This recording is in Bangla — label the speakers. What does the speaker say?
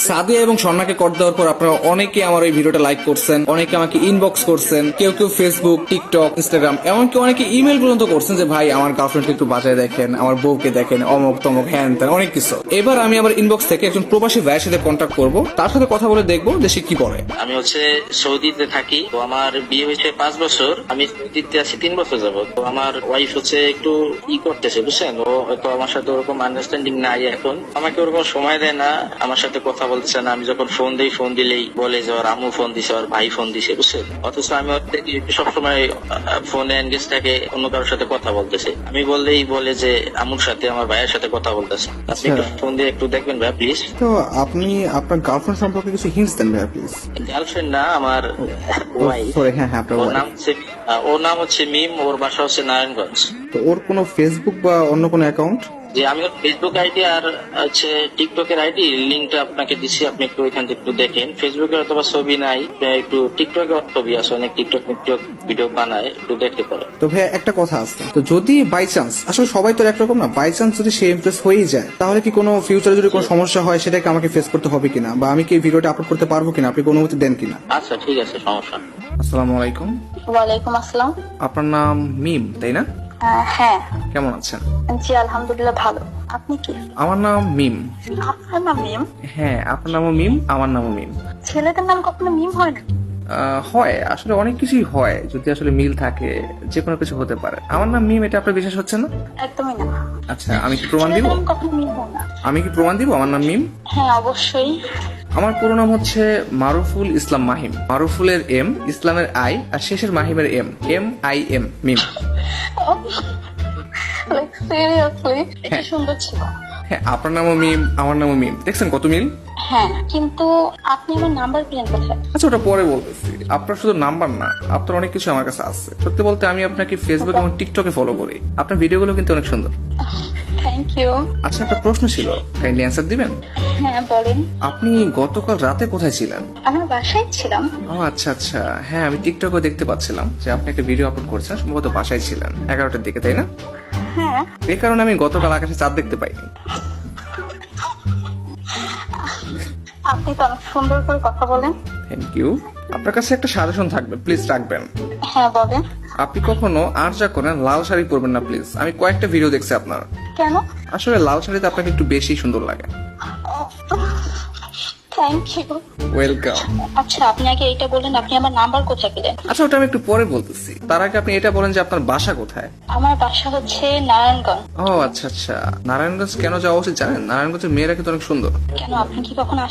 Speaker 1: সাদিয়া এবং স্বর্ণাকে কর দেওয়ার পর আপনারা অনেকে আমার এই ভিডিওটা লাইক করছেন, অনেকে আমাকে ইনবক্স করছেন, কেউ কেউ ফেসবুক, টিকটক, ইনস্টাগ্রাম, এমনকি অনেকে ইমেল পর্যন্ত করছেন যে ভাই আমার গার্লফ্রেন্ডকে একটু বাজায় দেখেন, আমার বউকে দেখেন, অমক তমক হ্যান ত্যান অনেক কিছু। এবার আমি আমার ইনবক্স থেকে একজন প্রবাসী ভাইয়ের সাথে কন্ট্যাক্ট করবো, তার সাথে কথা বলে দেখবো যে সে কি বলে।
Speaker 2: আমি সৌদিতে থাকি, তো আমার বিয়ে হয়েছে 5 বছর, আমি সৌদিতে আছি 3 বছর যাবত। তো আমার ওয়াইফ একটু করতেছে বুঝছেন, ও হয়তো আমার সাথে ওরকম আন্ডারস্ট্যান্ডিং নাই এখন, আমাকে ওরকম সময় দেয় না, আমার সাথে কথা বলতেছে না। আমি যখন ফোন দিই, ফোন দিলেই বলে যে ওর আম্মু ফোন দিছে, ওর ভাই ফোন দিছে বুঝছেন। অথচ আমি সবসময় ফোনে এনগেজ থাকে, অন্য কারোর সাথে কথা বলতেছে। আমি বললেই বলে যে আম্মুর সাথে, আমার ভাইয়ের সাথে কথা বলতেছে। আপনি একটু ফোন দিয়ে একটু দেখবেন ভাই প্লিজ।
Speaker 1: তো আপনি আপনার গার্লফ্রেন্ড সম্পর্কে কিছু হিন্টস দেন ভাই প্লিজ।
Speaker 2: গার্লফ্রেন্ড না, আমার ওয়াইফ।
Speaker 1: সরি, হ্যাঁ হ্যাঁ, আপনার
Speaker 2: ওর নাম হচ্ছে মিম, ওর বাসা হচ্ছে নারায়ণগঞ্জ।
Speaker 1: তো ওর কোনো ফেসবুক বা অন্য কোনো অ্যাকাউন্ট?
Speaker 2: যে আমি ওর ফেসবুক আইডি আর টিকটকের আইডি লিঙ্কটা আপনাকে দিচ্ছি, আপনি একটু ওইখান থেকে একটু দেখেন। ফেসবুকে অথবা ছবি নাই, একটু টিকটকে ছবি আছে, অনেক টিকটক ভিডিও বানায়, একটু দেখতে পারেন।
Speaker 1: তো ভাই একটা কথা আছে, তো যদি বাই চান্স, আসলে সবাই তো একরকম না, বাই চান্স যদি সে ইমপ্রেস হয়েই যায়, তাহলে কি কোনো ফিউচারে যদি কোনো সমস্যা হয় সেটাকে আমাকে ফেস করতে হবে কিনা, বা আমি কি ভিডিওটা আপলোড করতে পারবো কিনা, আপনি কোনো অনুমতি দেন কিনা?
Speaker 2: আচ্ছা ঠিক আছে, সমস্যা নেই।
Speaker 1: আসসালামু আলাইকুম।
Speaker 3: ওয়ালাইকুম আসসালাম।
Speaker 1: আপনার নাম মিম তাই না?
Speaker 3: হ্যাঁ।
Speaker 1: কেমন আছেন?
Speaker 3: জি আলহামদুলিল্লাহ ভালো। আপনি কি?
Speaker 1: আমার নাম মিম।
Speaker 3: আপনার নাম মিম?
Speaker 1: হ্যাঁ, আপনার নামও মিম, আমার নামও মিম।
Speaker 3: ছেলেদের নাম কখনো মিম হয় না?
Speaker 1: হয়, আসলে অনেক কিছুই হয়, যদি আসলে মিল থাকে যে কোনো কিছু হতে পারে। আমার নাম মিম, এটা আপনার বিশ্বাস হচ্ছে না?
Speaker 3: একদমই না।
Speaker 1: আচ্ছা, আমি কি প্রমাণ দিব?
Speaker 3: ছেলেদের নাম কখনো মিম হয় না।
Speaker 1: আমি কি প্রমাণ দিব আমার নাম মিম?
Speaker 3: হ্যাঁ অবশ্যই।
Speaker 1: আমার পুরো নাম হচ্ছে মারুফুল ইসলাম মাহিম। মারুফুলের এম, ইসলামের আই, আর শেষের মাহিমের এম, MIM, মিম।
Speaker 3: সিরিয়াসলি এটা সুন্দর ছিল।
Speaker 1: হ্যাঁ, আপনার নামও মিম, আমার নামও মিম, দেখছেন কত মিল।
Speaker 3: হ্যাঁ, কিন্তু আপনি আমার নাম্বার পেলেন কোথায়?
Speaker 1: আচ্ছা, ওটা পরে বলতেছি। আপনার শুধু নাম্বার না, আপনার অনেক কিছু আমার কাছে আছে। সত্যি বলতে আমি আপনাকে ফেসবুক এবং টিকটকে ফলো করি। আপনার ভিডিওগুলো কিন্তু অনেক সুন্দর।
Speaker 3: Thank you.
Speaker 1: আচ্ছা, একটা প্রশ্ন ছিল, কাইন্ডলি অ্যান্সার দিবেন?
Speaker 3: হ্যাঁ বলেন।
Speaker 1: আপনি গতকাল রাতে কোথায় ছিলেন?
Speaker 3: আমার বাসায় ছিলাম।
Speaker 1: ও আচ্ছা আচ্ছা, হ্যাঁ আমি টিকটকে দেখতে পাচ্ছিলাম যে আপনি একটা ভিডিও আপলোড করছেন, সম্ভবত বাসায় ছিলেন 11টার দিকে, তাই না?
Speaker 3: হ্যাঁ।
Speaker 1: এই কারণে আমি গতকাল আকাশে চাঁদ দেখতে পাইনি।
Speaker 3: আপনি তো অনেক সুন্দর করে কথা বলেন।
Speaker 1: Thank you. আপনার কাছে একটা সাজেশন থাকবে, প্লিজ রাখবেন।
Speaker 3: হ্যাঁ বলেন।
Speaker 1: আপনি কখনো আর যা করেন লাল শাড়ি পরবেন না প্লিজ। আমি কয়েকটা ভিডিও দেখছি আপনার।
Speaker 3: কেন?
Speaker 1: আসলে লাল শাড়িতে আপনাকে একটু বেশি সুন্দর লাগে।
Speaker 3: Thank you.
Speaker 1: ওয়েলকাম।
Speaker 3: আচ্ছা আপনি আগে এইটা বলেন, আপনি আমার নাম্বার কোথায় পেলেন?
Speaker 1: আচ্ছা, ওটা আমি একটু পরে বলতেছি। তার আগে আপনি এটা বলেন যে আপনার বাসা কোথায়?
Speaker 3: আমার বাসা হচ্ছে নারায়ণগঞ্জ।
Speaker 1: ও আচ্ছা আচ্ছা, নারায়ণগঞ্জ কেন যাওয়া উচিত জানেন? নারায়ণগঞ্জের মেয়েরা কিন্তু অনেক সুন্দর।
Speaker 3: কেন, আপনি কি কখনো